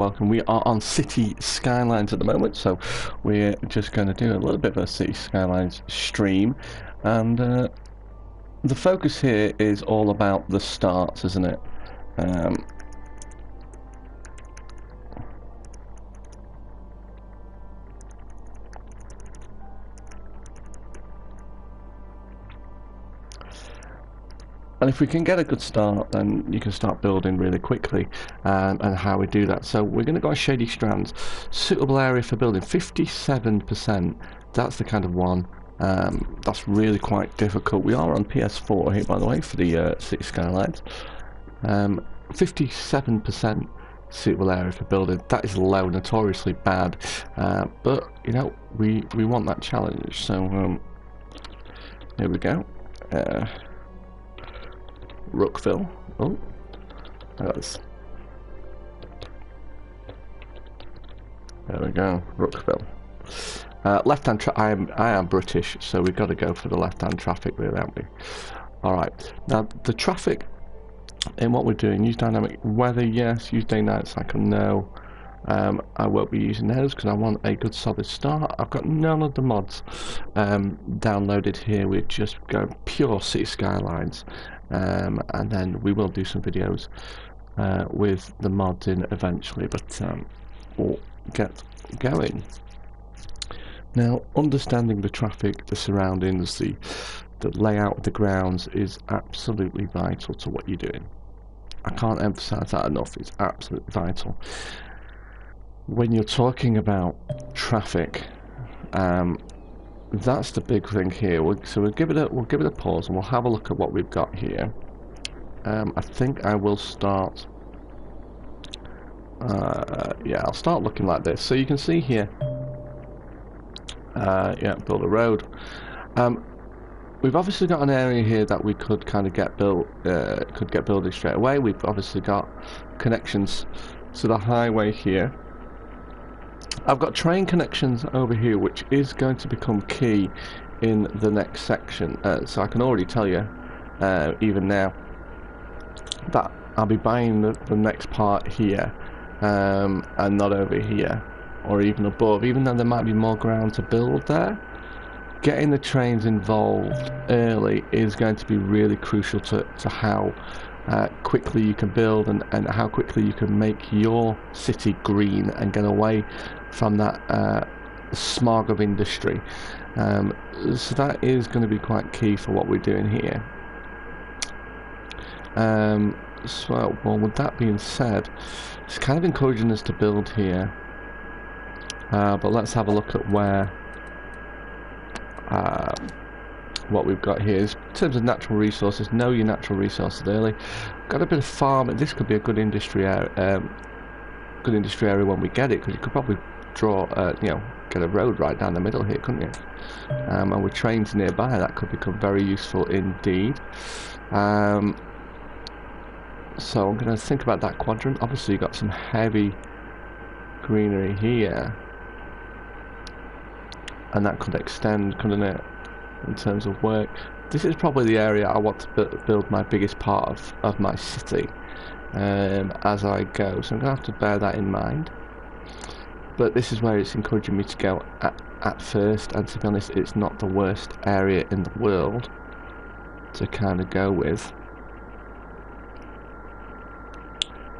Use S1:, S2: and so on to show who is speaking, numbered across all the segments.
S1: Welcome. We are on City Skylines at the moment, so we're just going to do a little bit of a City Skylines stream, and the focus here is all about the starts, isn't it? And if we can get a good start, then you can start building really quickly, and how we do that. So we're going to go on Shady Strands. Suitable area for building, 57%. That's the kind of one. That's really quite difficult. We are on PS4 here, by the way, for the City Skylines. 57% suitable area for building. That is low, notoriously bad. But, you know, we want that challenge. So, here we go. Rookville. Oh, that's. There we go. Rookville. Left-hand. I am British, so we've got to go for the left-hand traffic, really, haven't we? All right. Now the traffic in what we're doing. Use dynamic weather. Yes. Use day-night cycle. No. I won't be using those because I want a good solid start. I've got none of the mods downloaded here. We're just going pure City Skylines. And then we will do some videos with the mods in eventually, but we'll get going. Now, understanding the traffic, the surroundings, the layout of the grounds is absolutely vital to what you're doing. I can't emphasize that enough. It's absolutely vital. When you're talking about traffic, that's the big thing here. So we'll give it a pause and we'll have a look at what we've got here. I think I will start. Yeah, I'll start looking like this. So you can see here. Yeah, build a road. We've obviously got an area here that we could kind of get built. Could get building straight away. We've obviously got connections to the highway here. I've got train connections over here, which is going to become key in the next section. So I can already tell you, even now, that I'll be buying the next part here, and not over here, or even above. Even though there might be more ground to build there, getting the trains involved early is going to be really crucial to how quickly you can build and how quickly you can make your city green and get away from that smog of industry. So that is going to be quite key for what we're doing here. So, well, with that being said, it's kind of encouraging us to build here, but let's have a look at where what we've got here is in terms of natural resources. Know your natural resources early. Got a bit of farming. This could be a good industry area. Good industry area when we get it, because you could probably draw, you know, get a road right down the middle here, couldn't you? And with trains nearby, that could become very useful indeed. So I'm going to think about that quadrant. Obviously, you've got some heavy greenery here, and that could extend, couldn't it, in terms of work. This is probably the area I want to build my biggest part of my city as I go, so I'm going to have to bear that in mind. But this is where it's encouraging me to go at first, and to be honest, it's not the worst area in the world to kind of go with.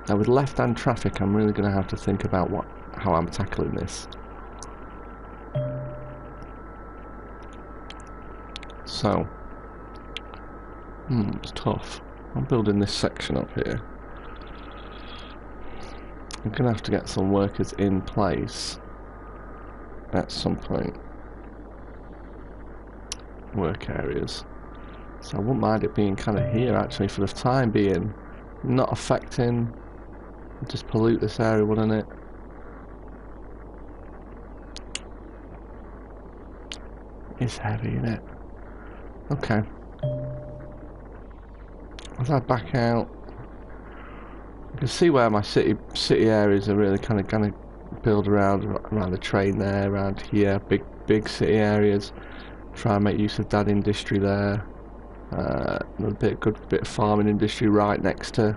S1: Now with left-hand traffic, I'm really going to have to think about how I'm tackling this. So, it's tough. I'm building this section up here. I'm going to have to get some workers in place at some point. Work areas. So I wouldn't mind it being kind of here actually for the time being. Not affecting, just pollute this area, wouldn't it? It's heavy, isn't it? Okay. As I back out, you can see where my city areas are really kind of going to build around the train there, around here, big city areas. Try and make use of that industry there. Another good bit of farming industry right next to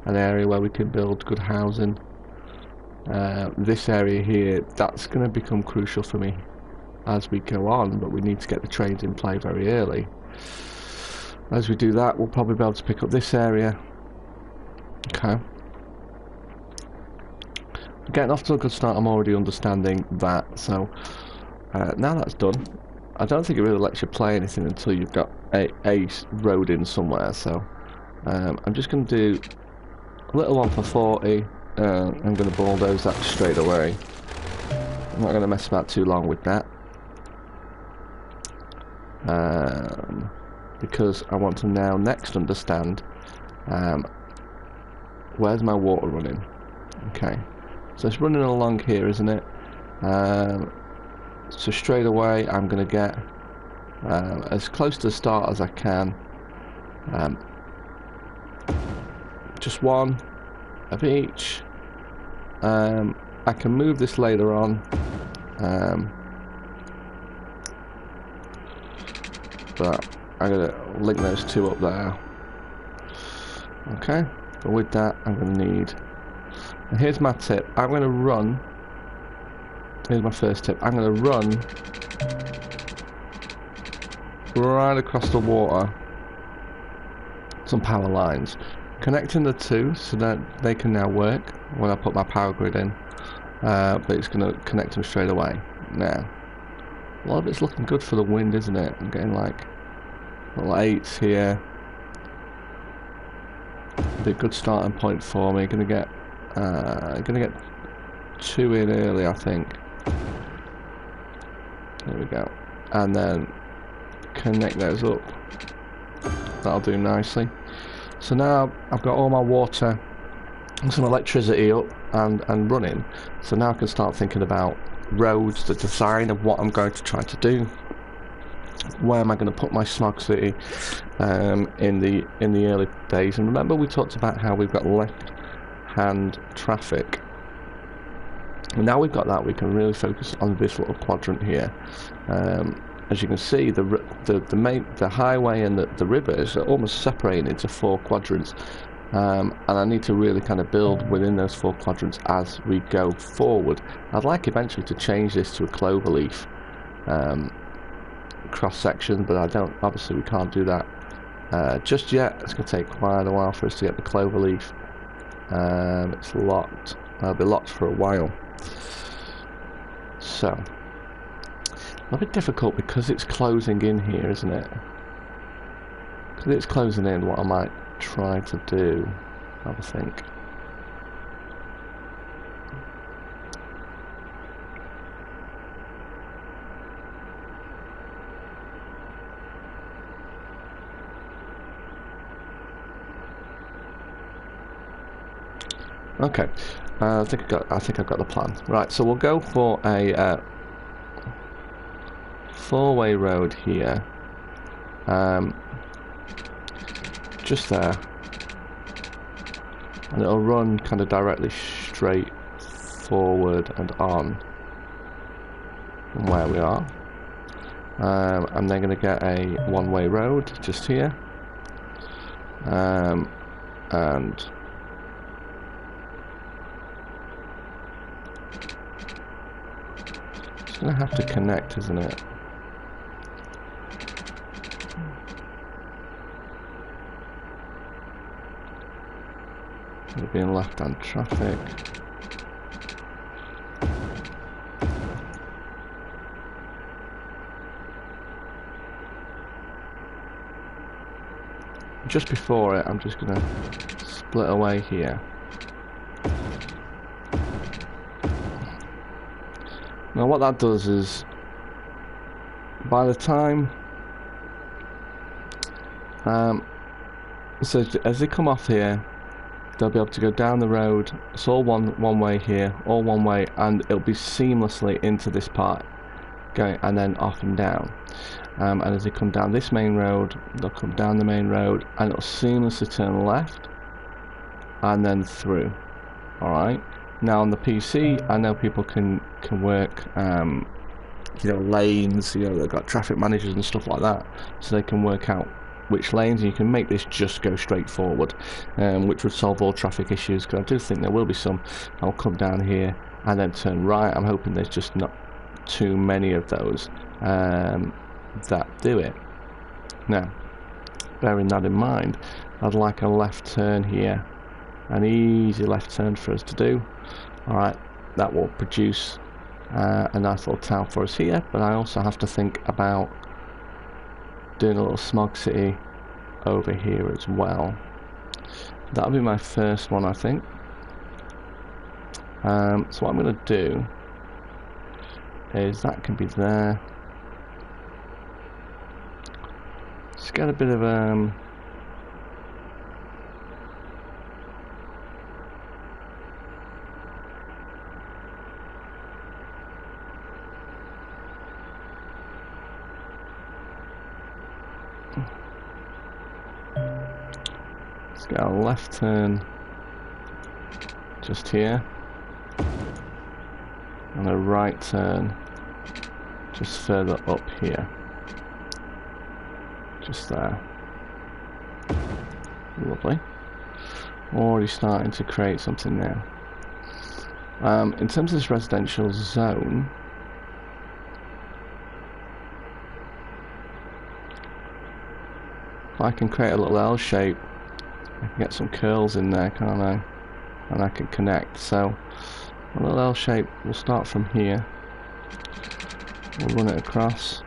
S1: an area where we can build good housing. This area here, that's going to become crucial for me as we go on, but we need to get the trains in play very early. As we do that, we'll probably be able to pick up this area. Okay. Getting off to a good start. I'm already understanding that, so now that's done, I don't think it really lets you play anything until you've got a road in somewhere, so I'm just going to do a little one for 40. I'm going to bulldoze that straight away. I'm not going to mess about too long with that, because I want to now next understand where's my water running. Okay, so it's running along here, isn't it? So straight away I'm going to get as close to the start as I can. Just one of each. I can move this later on, but I'm going to link those two up there. Okay, but with that I'm going to need, and here's my tip, I'm going to run, here's my first tip, I'm going to run right across the water some power lines, connecting the two so that they can now work when I put my power grid in, but it's going to connect them straight away. Now, a lot of it's looking good for the wind, isn't it? I'm getting like little 8s here. Be a good starting point for me. Gonna get 2 in early, I think. There we go, and then connect those up. That'll do nicely. So now I've got all my water and some electricity up and running. So now I can start thinking about roads, the design of what I'm going to try to do. Where am I going to put my smog city in the early days? And remember, we talked about how we've got left-hand traffic. And now we've got that, we can really focus on this little quadrant here. As you can see, the highway and the rivers are almost separated into 4 quadrants, and I need to really kind of build within those 4 quadrants as we go forward. I'd like eventually to change this to a cloverleaf cross section, but I don't. Obviously, we can't do that just yet. It's going to take quite a while for us to get the cloverleaf. It's locked. It'll be locked for a while. So, a little bit difficult because it's closing in here, isn't it? Because it's closing in, what I might try to do, have a think. Okay, I think I've got the plan. Right, so we'll go for a 4-way road here, just there, and it'll run kind of directly straight forward and on from where we are. I'm then going to get a 1-way road just here, and it's going to have to connect, isn't it? We're being left-hand traffic. Just before it, I'm just going to split away here. Now what that does is, by the time so as they come off here, they'll be able to go down the road. It's all one way here, all one way, and it'll be seamlessly into this part, going and then off and down. And as they come down this main road, they'll come down the main road, and it'll seamlessly turn left and then through. All right. Now on the PC, I know people can work, you know, lanes. You know, they've got traffic managers and stuff like that, so they can work out which lanes, and you can make this just go straight forward, which would solve all traffic issues, because I do think there will be some. I'll come down here and then turn right. I'm hoping there's just not too many of those that do it. Now, bearing that in mind, I'd like a left turn here, an easy left turn for us to do. Alright, that will produce a nice little town for us here, but I also have to think about doing a little smog city over here as well. That'll be my first one, I think. So what I'm going to do is that can be there. Just get a bit of let's get a left turn just here, and a right turn just further up here, just there. Lovely. Already starting to create something now. In terms of this residential zone, if I can create a little L shape, I can get some curls in there, can't I? And I can connect. So a little L shape, we'll start from here, we'll run it across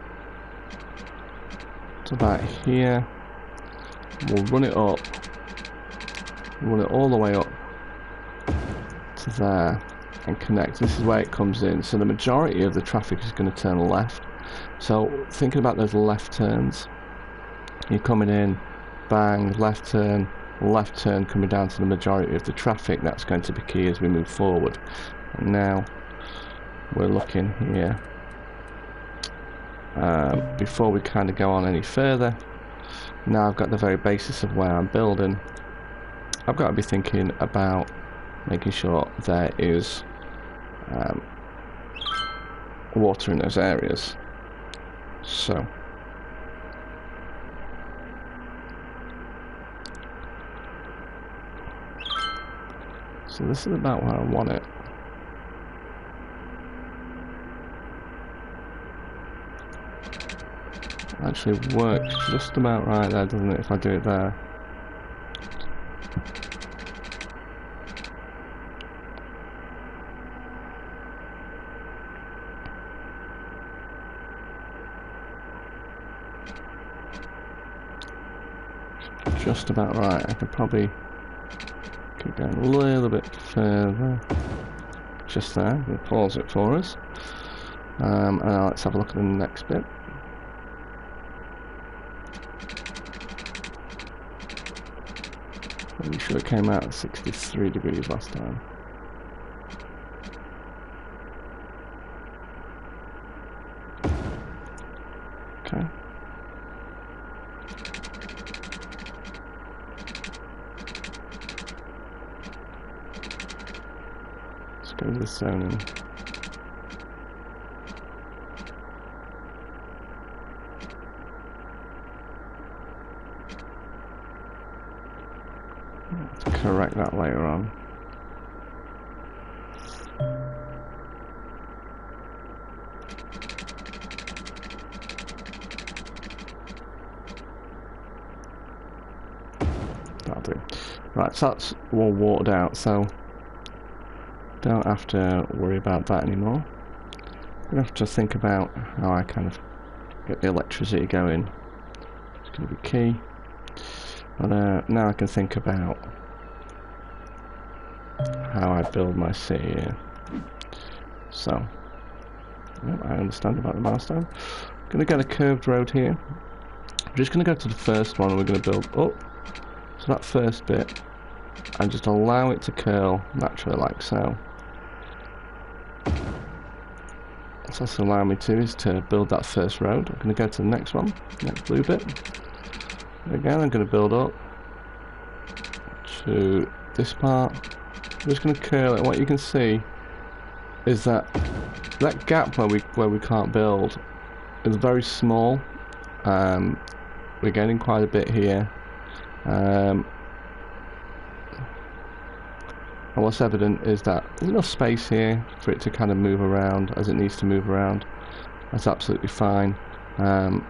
S1: to about here, we'll run it up, run it all the way up to there and connect. This is where it comes in, so the majority of the traffic is going to turn left. So thinking about those left turns, you're coming in, bang, left turn coming down to the majority of the traffic. That's going to be key as we move forward. And now we're looking here, before we kind of go on any further, now I've got the very basis of where I'm building. I've got to be thinking about making sure there is water in those areas. So this is about where I want it. Actually works just about right there, doesn't it, if I do it there. Just about right. I could probably keep going a little bit further. Just there. We'll pause it for us. And now let's have a look at the next bit. Pretty sure it came out at 63 degrees last time. Okay. Let's go to the zone in. Correct that later on. That'll do. Right, so that's all watered out, so don't have to worry about that anymore. I'm gonna have to think about how I kind of get the electricity going. It's gonna be key. But now I can think about how I build my city here. So, yep, I understand about the milestone. I'm going to get a curved road here. I'm just going to go to the first one and we're going to build up to that first bit and just allow it to curl naturally like so. What that's allowing me to is to build that first road. I'm going to go to the next one, next blue bit. Again, I'm going to build up to this part. I'm just going to curl it. What you can see is that gap where we can't build is very small. we're getting quite a bit here. And what's evident is that there's enough space here for it to kind of move around as it needs to move around. That's absolutely fine. But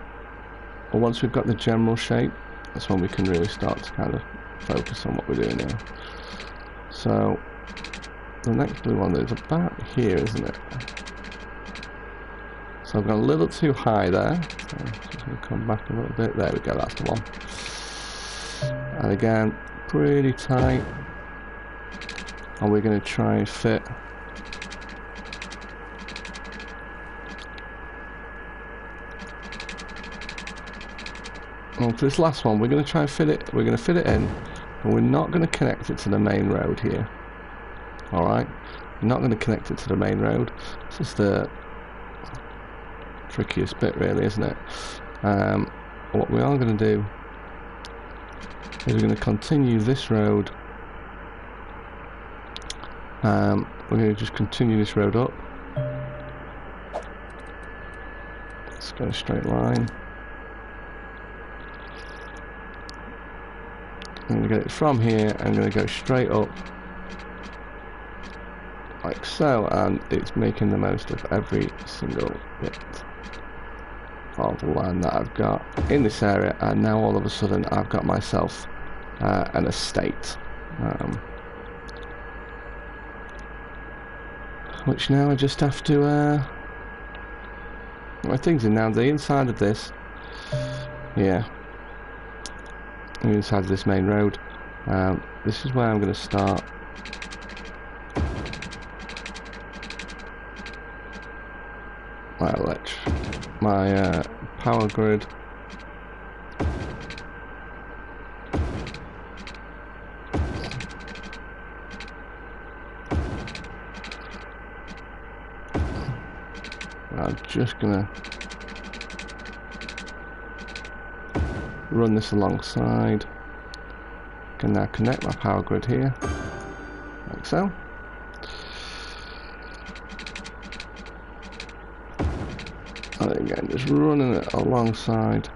S1: once we've got the general shape, that's when we can really start to kind of focus on what we're doing here. So the next blue one is about here, isn't it? So I've gone a little too high there. So I'm just going to come back a little bit. There we go, that's the one. And again, pretty tight. And we're going to try and fit well, for this last one, we're going to try and fit it. We're going to fit it in, and we're not going to connect it to the main road here. All right, we're not going to connect it to the main road. This is the trickiest bit, really, isn't it? What we are going to do is we're going to continue this road. We're going to just continue this road up. Let's go a straight line. I'm going to get it from here. I'm going to go straight up like so, and it's making the most of every single bit of the land that I've got in this area, and now all of a sudden I've got myself an estate, which now I just have to my things in now. The inside of this, yeah, the inside of this main road, this is where I'm going to start. My power grid. I'm just gonna run this alongside. Can now connect my power grid here, like so. And again, just running it alongside.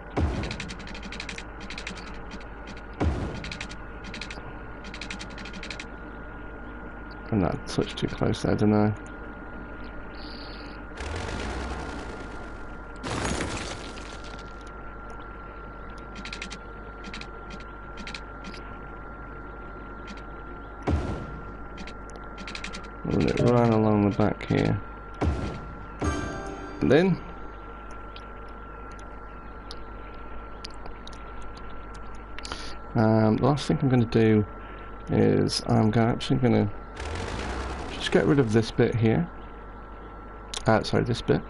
S1: And that touched too close there, didn't I? Run it right along the back here. And then the last thing I'm going to do is I'm actually going to just get rid of this bit here. Sorry, this bit.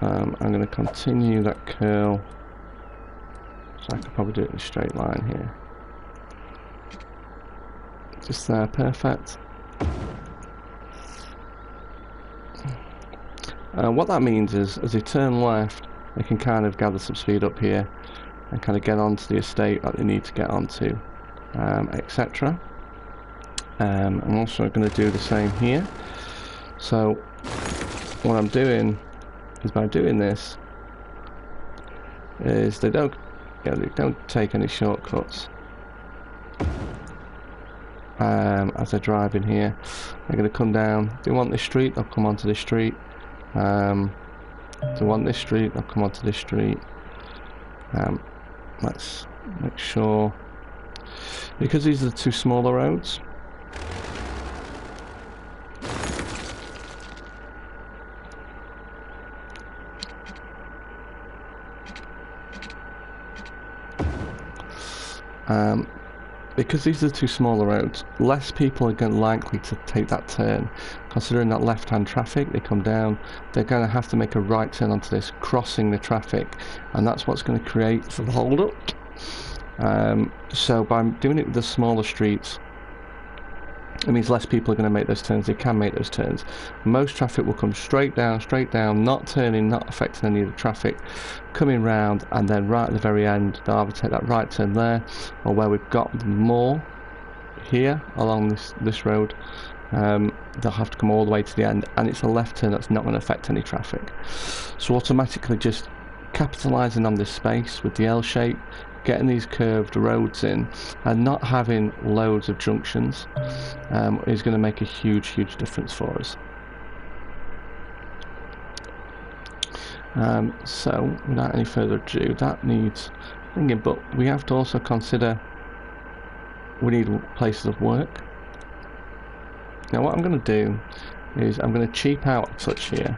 S1: I'm going to continue that curl, so I could probably do it in a straight line here. Just there, perfect. What that means is, as they turn left, they can kind of gather some speed up here and kind of get onto the estate that they need to get onto, etc. I'm also going to do the same here. So what I'm doing is, by doing this, is they don't take any shortcuts as they're driving here. They're going to come down. If they want this street, they'll come onto this street. If they want this street, they'll come onto this street. Let's make sure, because these are the two smaller roads, because these are the two smaller roads, less people are likely to take that turn. Considering that left-hand traffic, they come down, they're going to have to make a right turn onto this, crossing the traffic, and that's what's going to create some hold-up. So by doing it with the smaller streets, it means less people are going to make those turns. They can make those turns. Most traffic will come straight down, not turning, not affecting any of the traffic, coming round, and then right at the very end, they'll either take that right turn there, or where we've got more here along this road, they'll have to come all the way to the end, and it's a left turn that's not going to affect any traffic. So automatically just capitalising on this space with the L shape, getting these curved roads in, and not having loads of junctions is going to make a huge difference for us. So without any further ado, that needs thinking, but we have to also consider we need places of work. Now what I'm going to do is I'm going to cheap out a touch here,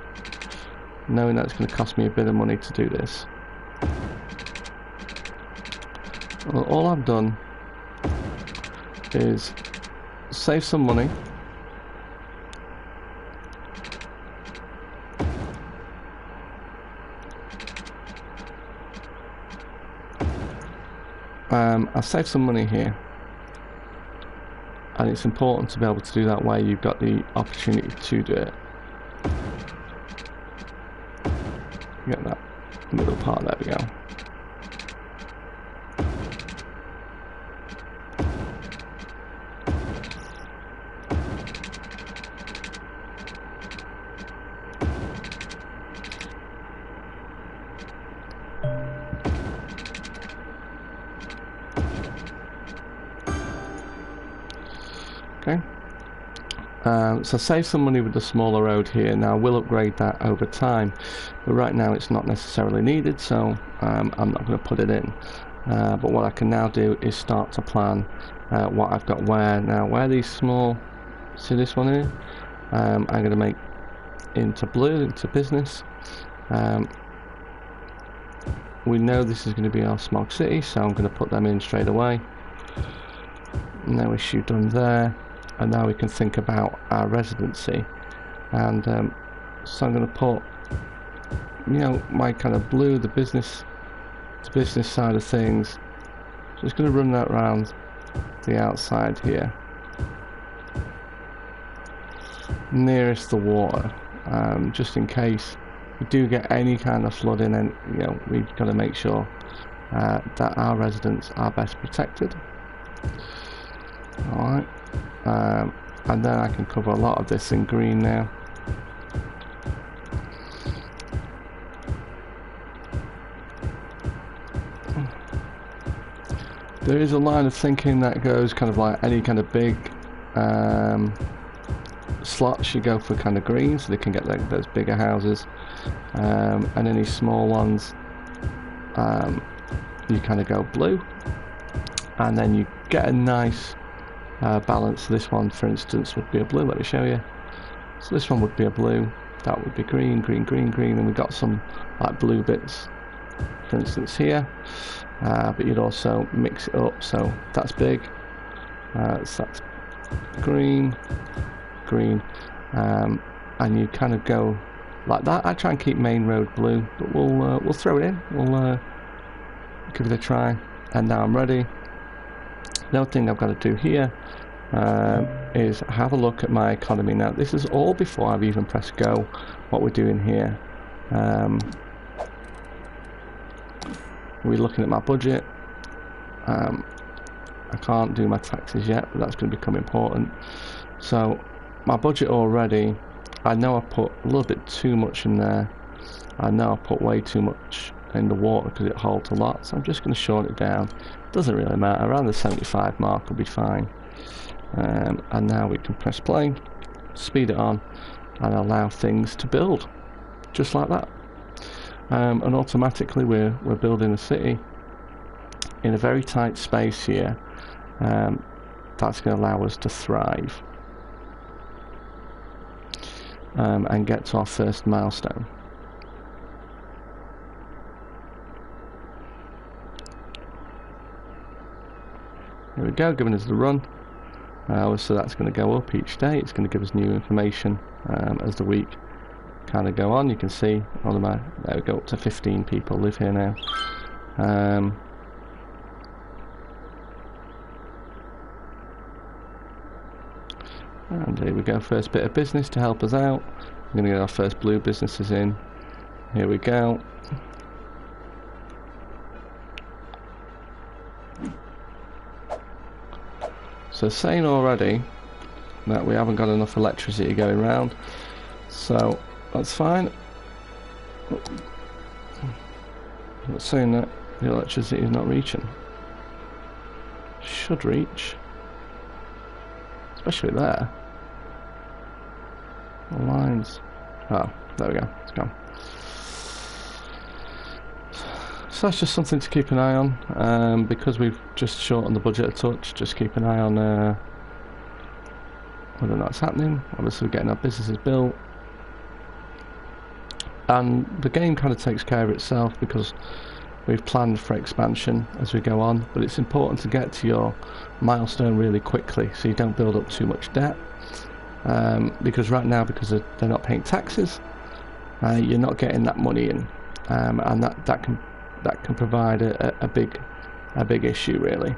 S1: knowing that it's going to cost me a bit of money to do this. Well, all I've done is save some money. I've saved some money here, and it's important to be able to do that where you've got the opportunity to do it. Get that middle part, there we go. Okay, so save some money with the smaller road here. Now we'll upgrade that over time, but right now it's not necessarily needed, so I'm not going to put it in. But what I can now do is start to plan what I've got where. Now where these small, see this one here, I'm going to make into blue, into business. We know this is going to be our smog city, so I'm going to put them in straight away. No issue done there. And now we can think about our residency, and so I'm going to put, you know, my kind of blue, the business side of things. Just going to run that around the outside here, nearest the water, just in case we do get any kind of flooding, and you know, we've got to make sure that our residents are best protected. All right. And then I can cover a lot of this in green now. There is a line of thinking that goes kind of like any kind of big slots, you go for kind of green so they can get those bigger houses, and any small ones you kind of go blue, and then you get a nice balance. This one, for instance, would be a blue. Let me show you. So this one would be a blue, that would be green, green, green, green, and we've got some like blue bits, for instance, here. But you'd also mix it up, so that's big. So that's green, green, and you kind of go like that. I try and keep main road blue, but we'll throw it in. We'll give it a try. And now I'm ready. The other thing I've got to do here is have a look at my economy. Now this is all before I've even pressed go, what we're doing here. We're looking at my budget. I can't do my taxes yet, but that's going to become important. So my budget already, I know I put a little bit too much in there. I know I put way too much in the water because it holds a lot, so I'm just going to shorten it down. Doesn't really matter, around the 75 mark will be fine. And now we can press play, speed it on, and allow things to build just like that. And automatically we're building a city in a very tight space here. That's going to allow us to thrive and get to our first milestone. Here we go, giving us the run. So that's going to go up each day. It's going to give us new information as the week kind of go on. You can see all of my, there we go, up to 15 people live here now. And here we go, first bit of business to help us out. We're going to get our first blue businesses in. Here we go. So saying already, that we haven't got enough electricity going round, so that's fine. I'm not saying that the electricity is not reaching. Should reach, especially there. The lines. Oh, there we go. It's gone. So that's just something to keep an eye on, because we've just shortened the budget a touch. Just keep an eye on whether or not it's happening. Obviously we're getting our businesses built, and the game kind of takes care of itself because we've planned for expansion as we go on, but it's important to get to your milestone really quickly so you don't build up too much debt, because right now, because they're not paying taxes, you're not getting that money in, and that can provide a big issue really.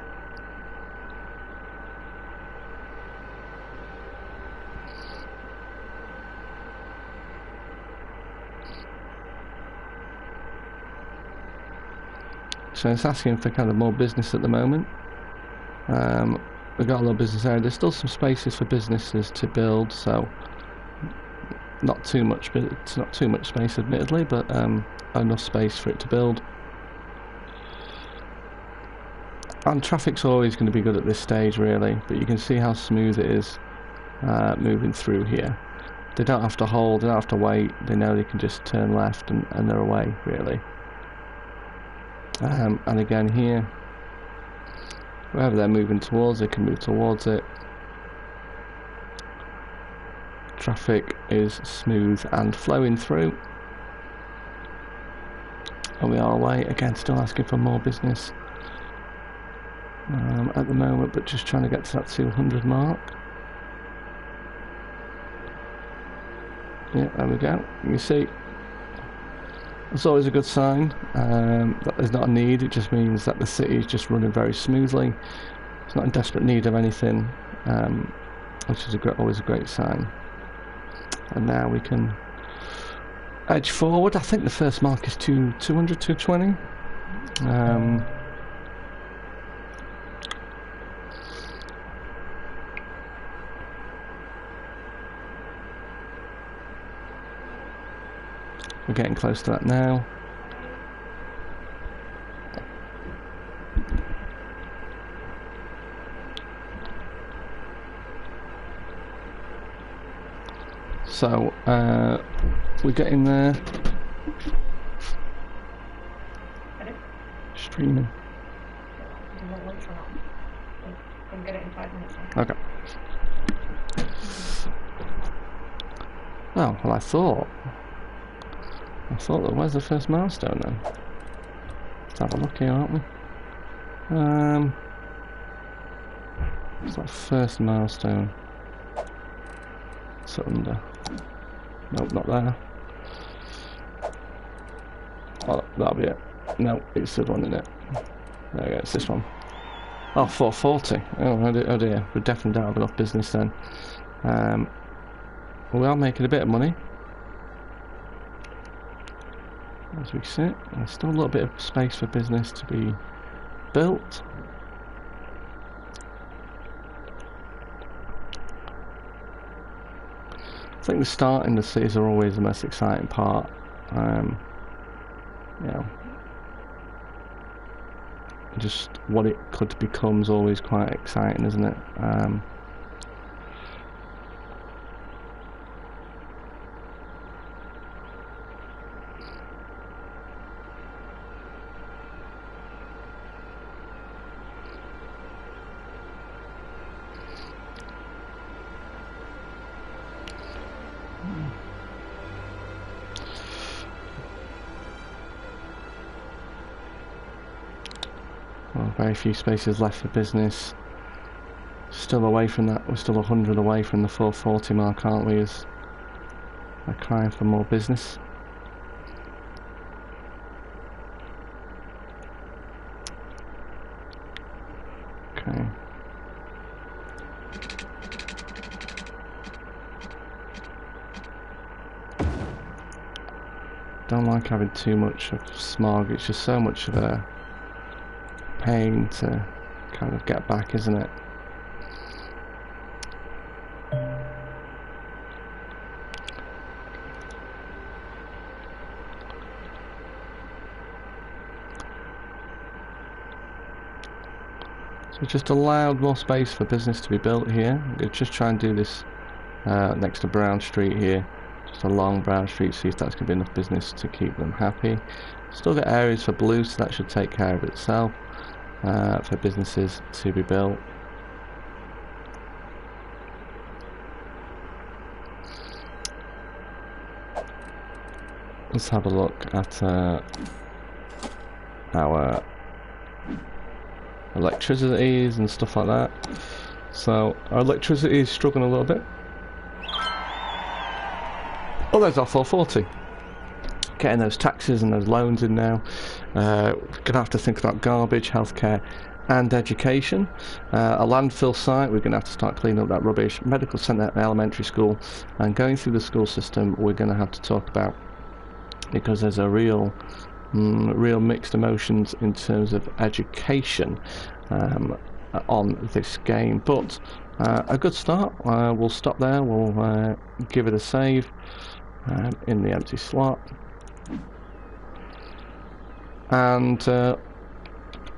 S1: So it's asking for kind of more business at the moment. We've got a little business area. There's still some spaces for businesses to build, so not too much, but it's not too much space admittedly, but enough space for it to build. And traffic's always going to be good at this stage really, but you can see how smooth it is moving through here. They don't have to hold, they don't have to wait, they know they can just turn left and they're away really. And again here, wherever they're moving towards, they can move towards it. Traffic is smooth and flowing through. And we are away, again still asking for more business at the moment, but just trying to get to that 200 mark. Yeah, there we go. You see, it's always a good sign that there's not a need. It just means that the city is just running very smoothly. It's not in desperate need of anything, which is always a great sign. And now we can edge forward. I think the first mark is 200, 220. We're getting close to that now. So we're getting there. Streaming.
S2: Can get it in 5 minutes.
S1: Okay. Oh, well, I thought that where's the first milestone then? Let's have a look here, aren't we? What's that first milestone? It's under. Nope, not there. Oh, that'll be it. No, it's the one, isn't it? There we go, it's this one. Oh, 440. Oh dear, we definitely don't have enough business then. Well, we are making a bit of money as we sit. There's still a little bit of space for business to be built. I think the start in the cities are always the most exciting part. You know, just what it could become is always quite exciting, isn't it? Well, very few spaces left for business. Still away from that. We're still 100 away from the 440 mark, aren't we? As we're crying for more business. Okay. Don't like having too much of smog. It's just so much of a pain to kind of get back, isn't it? So just allowed more space for business to be built here. We'll just try and do this next to Brown Street here. Just along Brown Street, see if that's going to be enough business to keep them happy. Still got areas for blue, so that should take care of itself for businesses to be built. Let's have a look at our electricities and stuff like that. So our electricity is struggling a little bit. Oh, there's our 440. Getting those taxes and those loans in now. We're gonna have to think about garbage, healthcare and education. A landfill site, we're gonna have to start cleaning up that rubbish. Medical centre and elementary school, and going through the school system we're gonna have to talk about, because there's a real mixed emotions in terms of education on this game, but a good start. We'll stop there, we'll give it a save in the empty slot, and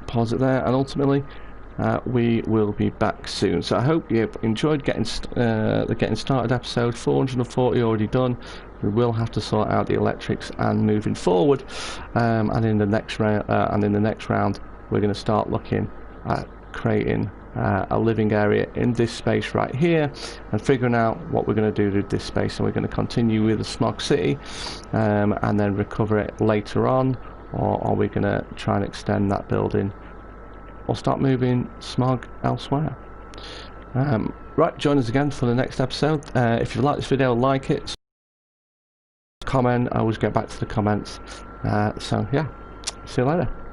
S1: pause it there, and ultimately we will be back soon. So I hope you've enjoyed the getting started episode. 440 already done. We will have to sort out the electrics and moving forward, and in the next round we're going to start looking at creating a living area in this space right here, and figuring out what we're going to do with this space. And we're going to continue with the smog city and then recover it later on, or are we going to try and extend that building or start moving smog elsewhere? Right, join us again for the next episode. If you like this video, like it, comment. I always get back to the comments. So yeah, see you later.